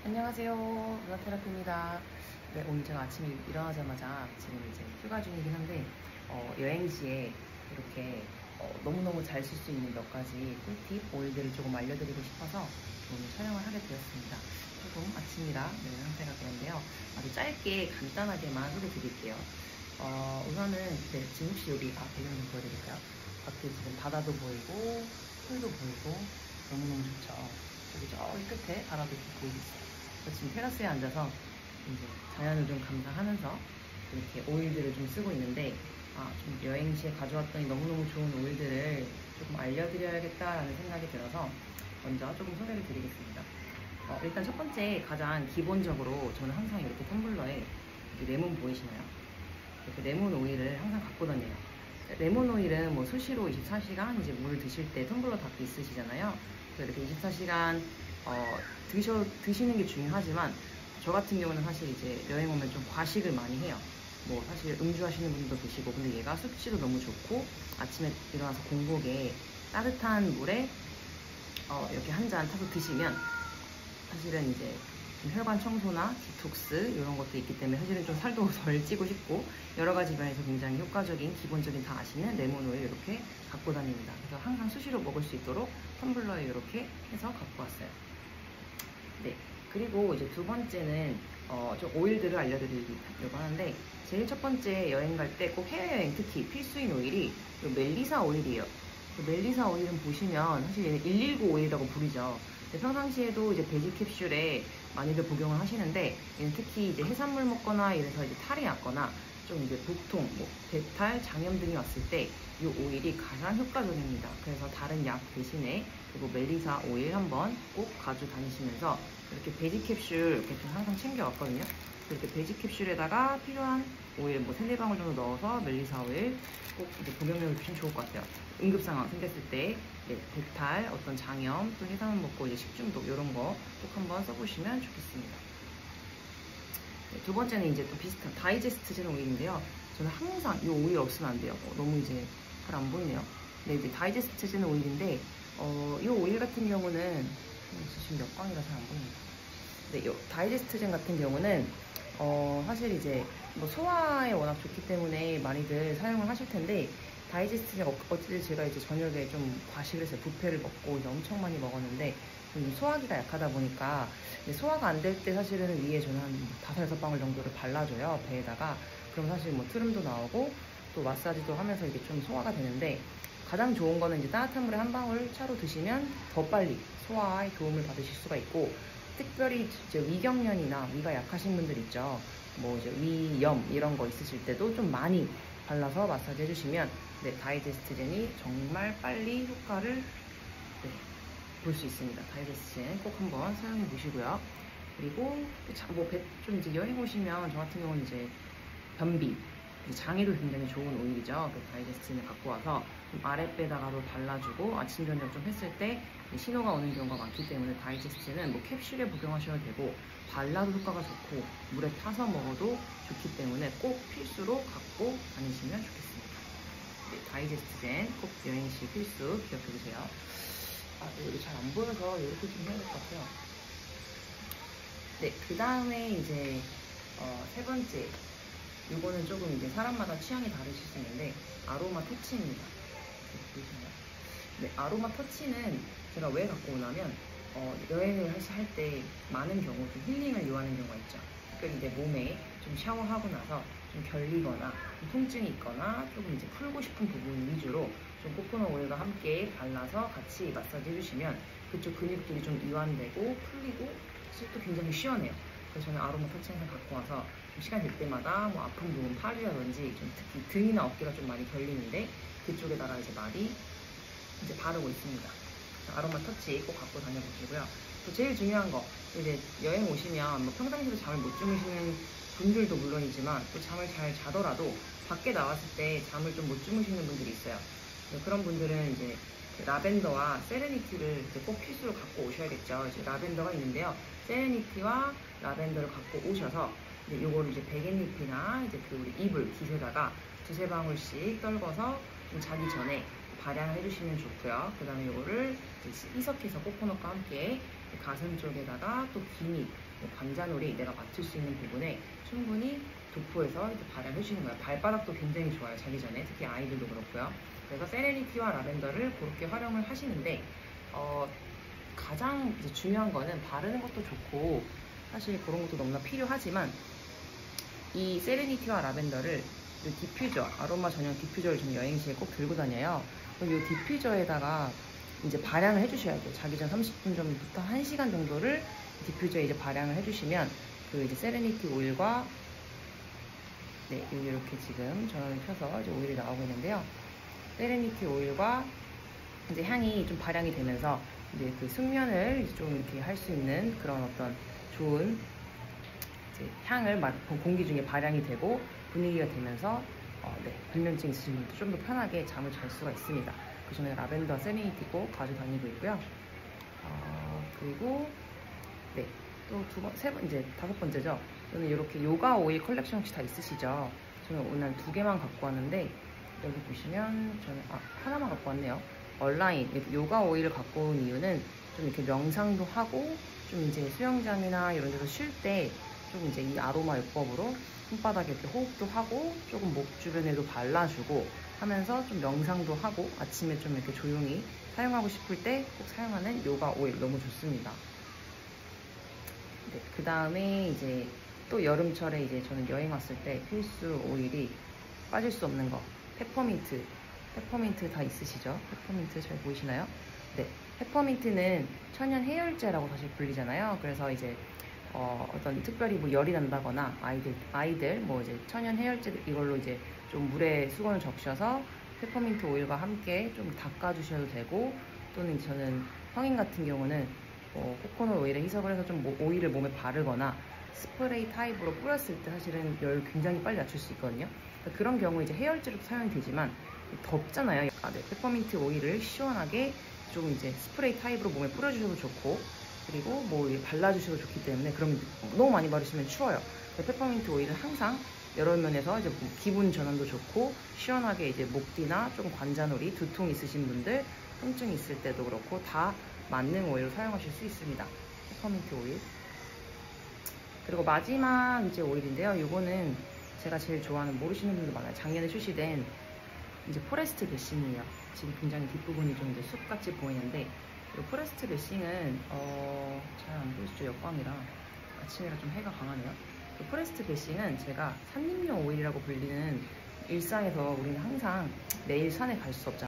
안녕하세요. 루나테라피입니다. 네, 오늘 제가 아침에 일어나자마자 지금 이제 휴가 중이긴 한데 여행지에 이렇게 너무너무 잘 쓸 수 있는 몇 가지 꿀팁, 오일들을 조금 알려드리고 싶어서 오늘 촬영을 하게 되었습니다. 조금 아침이라 상태가 그런데요. 아주 짧게 간단하게만 소개드릴게요. 우선은 지금 혹시 여기 배경 좀 보여드릴까요? 밖에 지금 바다도 보이고 풀도 보이고 너무너무 좋죠. 저기 저기 끝에 바다도 보이고 있어요. 지금 테라스에 앉아서 이제 자연을 좀 감상하면서 이렇게 오일들을 좀 쓰고 있는데 좀 여행지에 가져왔더니 너무너무 좋은 오일들을 조금 알려드려야겠다라는 생각이 들어서 먼저 조금 소개를 드리겠습니다. 일단 첫 번째 가장 기본적으로 저는 항상 이렇게 텀블러에 레몬 보이시나요? 이렇게 레몬 오일을 항상 갖고 다녀요. 레몬 오일은 뭐 수시로 24시간 이제 물 드실 때 텀블러 닫고 있으시잖아요. 그래서 이렇게 24시간 드시는 게 중요하지만 저 같은 경우는 사실 이제 여행 오면 좀 과식을 많이 해요. 뭐 사실 음주하시는 분들도 계시고, 근데 얘가 숙취도 너무 좋고 아침에 일어나서 공복에 따뜻한 물에 이렇게 한 잔 타서 드시면 사실은 이제 좀 혈관 청소나 디톡스 이런 것도 있기 때문에 사실은 좀 살도 덜 찌고 싶고 여러 가지 면에서 굉장히 효과적인 기본적인 다 아시는 레몬 오일 이렇게 갖고 다닙니다. 그래서 항상 수시로 먹을 수 있도록 텀블러에 이렇게 해서 갖고 왔어요. 네. 그리고 이제 두 번째는 좀 오일들을 알려드리려고 하는데, 제일 첫 번째 여행 갈 때 꼭 해외여행 특히 필수인 오일이 멜리사 오일이에요. 멜리사 오일은 보시면 사실 얘는 119 오일이라고 부르죠. 평상시에도 이제 돼지 캡슐에 많이들 복용을 하시는데, 얘는 특히 이제 해산물 먹거나 이래서 이제 탈이 났거나 좀 이제 보통 뭐 배탈, 장염 등이 왔을 때 이 오일이 가장 효과적입니다. 그래서 다른 약 대신에 그리고 멜리사 오일 한번 꼭 가지고 다니시면서 이렇게 베지 캡슐 이렇게 좀 항상 챙겨왔거든요. 이렇게 베지 캡슐에다가 필요한 오일 뭐 3-4방울 정도 넣어서 멜리사 오일 꼭 이제 복용력이 좀 좋을 것 같아요. 응급 상황 생겼을 때 배탈, 어떤 장염, 또 해산물 먹고 이제 식중독 이런 거 꼭 한번 써보시면 좋겠습니다. 두 번째는 이제 또 비슷한 다이제스트제는 오일인데요. 저는 항상 이 오일 없으면 안 돼요. 너무 이제 잘 안 보이네요. 네, 이제 다이제스트제는 오일인데, 이 오일 같은 경우는 지금 몇 광이라 잘 안 보입니다. 네, 이 다이제스트젠 같은 경우는 사실 이제 뭐 소화에 워낙 좋기 때문에 많이들 사용을 하실 텐데, 다이제스트젠 어쨌든 제가 이제 저녁에 좀 과식을 해서 뷔페를 먹고 이제 엄청 많이 먹었는데 좀 소화기가 약하다 보니까 소화가 안 될 때 사실은 위에 저는 한 5-6방울 정도를 발라줘요, 배에다가. 그럼 사실 뭐 트름도 나오고 또 마사지도 하면서 이게 좀 소화가 되는데, 가장 좋은 거는 이제 따뜻한 물에 한 방울 차로 드시면 더 빨리 소화에 도움을 받으실 수가 있고, 특별히 이제 위경련이나 위가 약하신 분들 있죠. 뭐 이제 위염 이런 거 있으실 때도 좀 많이 발라서 마사지 해주시면 다이제스트젠이 정말 빨리 효과를 볼 수 있습니다. 다이제스트젠 꼭 한번 사용해 보시고요. 그리고 좀 이제 여행 오시면 저 같은 경우는 이제 변비, 장에도 굉장히 좋은 오일이죠. 그 다이제스트젠을 갖고 와서 좀 아랫배에다가도 발라주고 아침 저녁 좀 했을 때 신호가 오는 경우가 많기 때문에 다이제스트젠은 뭐 캡슐에 복용하셔도 되고 발라도 효과가 좋고 물에 타서 먹어도 좋기 때문에 꼭 필수로 갖고 다니시면 좋겠습니다. 네, 다이제스트젠 꼭 여행시 필수 기억해주세요. 여기 잘 안 보여서 이렇게 좀 해야 될 것 같아요. 네, 그 다음에 이제 세 번째, 요거는 조금 이제 사람마다 취향이 다르실 수 있는데 아로마 터치입니다. 보이시나요? 네, 아로마 터치는 제가 왜 갖고 오냐면 여행을 할 때 많은 경우 좀 힐링을 요하는 경우가 있죠. 그러니까 이제 몸에 좀 샤워하고 나서 좀 결리거나 좀 통증이 있거나 조금 이제 풀고 싶은 부분 위주로 좀 코코넛 오일과 함께 발라서 같이 마사지 해주시면 그쪽 근육들이 좀 이완되고 풀리고 사실 또 굉장히 시원해요. 그래서 저는 아로마 터치 항상 갖고 와서 시간 될 때마다 뭐 아픈 부분, 팔이라든지 좀 특히 등이나 어깨가 좀 많이 결리는데 그쪽에다가 이제 많이 이제 바르고 있습니다. 아로마 터치 꼭 갖고 다녀보시고요. 또 제일 중요한 거, 이제 여행 오시면 뭐 평상시에도 잠을 못 주무시는 분들도 물론이지만 또 잠을 잘 자더라도 밖에 나왔을 때 잠을 좀 못 주무시는 분들이 있어요. 그런 분들은 이제 라벤더와 세레니티를 이제 꼭 필수로 갖고 오셔야겠죠. 이제 라벤더가 있는데요. 세레니티와 라벤더를 갖고 오셔서 요거를 이제 백엔잎이나 이제 그 우리 이불 깃에다가 2-3방울씩 떨궈서 좀 자기 전에 발향을 해주시면 좋고요. 그 다음에 요거를 희석해서 코코넛과 함께 가슴 쪽에다가 또 귀밑, 관자놀이 내가 맡을 수 있는 부분에 충분히 도포해서 이제 발효해 주는 거예요. 발바닥도 굉장히 좋아요. 자기 전에 특히 아이들도 그렇고요. 그래서 세레니티와 라벤더를 그렇게 활용을 하시는데 가장 이제 중요한 거는 바르는 것도 좋고 사실 그런 것도 너무나 필요하지만 이 세레니티와 라벤더를 디퓨저, 아로마 전용 디퓨저를 좀 여행시에 꼭 들고 다녀요. 그럼 이 디퓨저에다가 이제 발향을 해주셔야 돼요. 자기 전 30분 전부터 1시간 정도를 디퓨저에 이제 발향을 해주시면 그 이제 세레니티 오일과 네, 여기 이렇게 지금 전원을 켜서 이제 오일이 나오고 있는데요. 세레니티 오일과 이제 향이 좀 발향이 되면서 이제 그 숙면을 좀 이렇게 할 수 있는 그런 어떤 좋은 이제 향을 공기 중에 발향이 되고 분위기가 되면서 네, 불면증 있으신 분들 좀 더 편하게 잠을 잘 수가 있습니다. 그 전에 라벤더 세레니티 꼭 가져다니고 있고요. 그리고 네, 또 이제 5번째죠. 저는 이렇게 요가 오일 컬렉션 혹시 다 있으시죠? 저는 오늘 2개만 갖고 왔는데 여기 보시면 저는 하나만 갖고 왔네요. 얼라인 이렇게 요가 오일을 갖고 온 이유는 좀 이렇게 명상도 하고 좀 이제 수영장이나 이런 데서 쉴 때 좀 이제 이 아로마 요법으로 손바닥에 이렇게 호흡도 하고 조금 목 주변에도 발라주고 하면서 좀 명상도 하고 아침에 좀 이렇게 조용히 사용하고 싶을 때 꼭 사용하는 요가 오일 너무 좋습니다. 네, 그 다음에 이제 또 여름철에 이제 저는 여행 왔을 때 필수 오일이 빠질 수 없는 거 페퍼민트. 페퍼민트 다 있으시죠? 페퍼민트 잘 보이시나요? 네, 페퍼민트는 천연 해열제라고 사실 불리잖아요. 그래서 이제 어떤 특별히 뭐 열이 난다거나 아이들 뭐 이제 천연 해열제 이걸로 이제 좀 물에 수건을 적셔서 페퍼민트 오일과 함께 좀 닦아주셔도 되고 또는 저는 성인 같은 경우는 코코넛 오일에 희석을 해서 좀 오일을 몸에 바르거나 스프레이 타입으로 뿌렸을 때 사실은 열 굉장히 빨리 낮출 수 있거든요. 그러니까 그런 경우 이제 해열제로도 사용이 되지만 덥잖아요. 네, 페퍼민트 오일을 시원하게 좀 이제 스프레이 타입으로 몸에 뿌려주셔도 좋고 그리고 뭐 발라주셔도 좋기 때문에 그럼 너무 많이 바르시면 추워요. 페퍼민트 오일은 항상 여러 면에서 이제 기분 전환도 좋고 시원하게 이제 목뒤나 조금 관자놀이, 두통 있으신 분들, 통증 있을 때도 그렇고 다 맞는 오일로 사용하실 수 있습니다. 페퍼민트 오일. 그리고 마지막 이제 오일인데요. 이거는 제가 제일 좋아하는 모르시는 분들 많아요. 작년에 출시된 이제 포레스트 베싱이에요. 지금 굉장히 뒷부분이 좀 이제 숲같이 보이는데 이 포레스트 베싱은 잘 안 보이시죠? 역광이라 아침이라 좀 해가 강하네요. 이 포레스트 베싱은 제가 산림용 오일이라고 불리는 일상에서 우리는 항상 매일 산에 갈 수 없잖아요.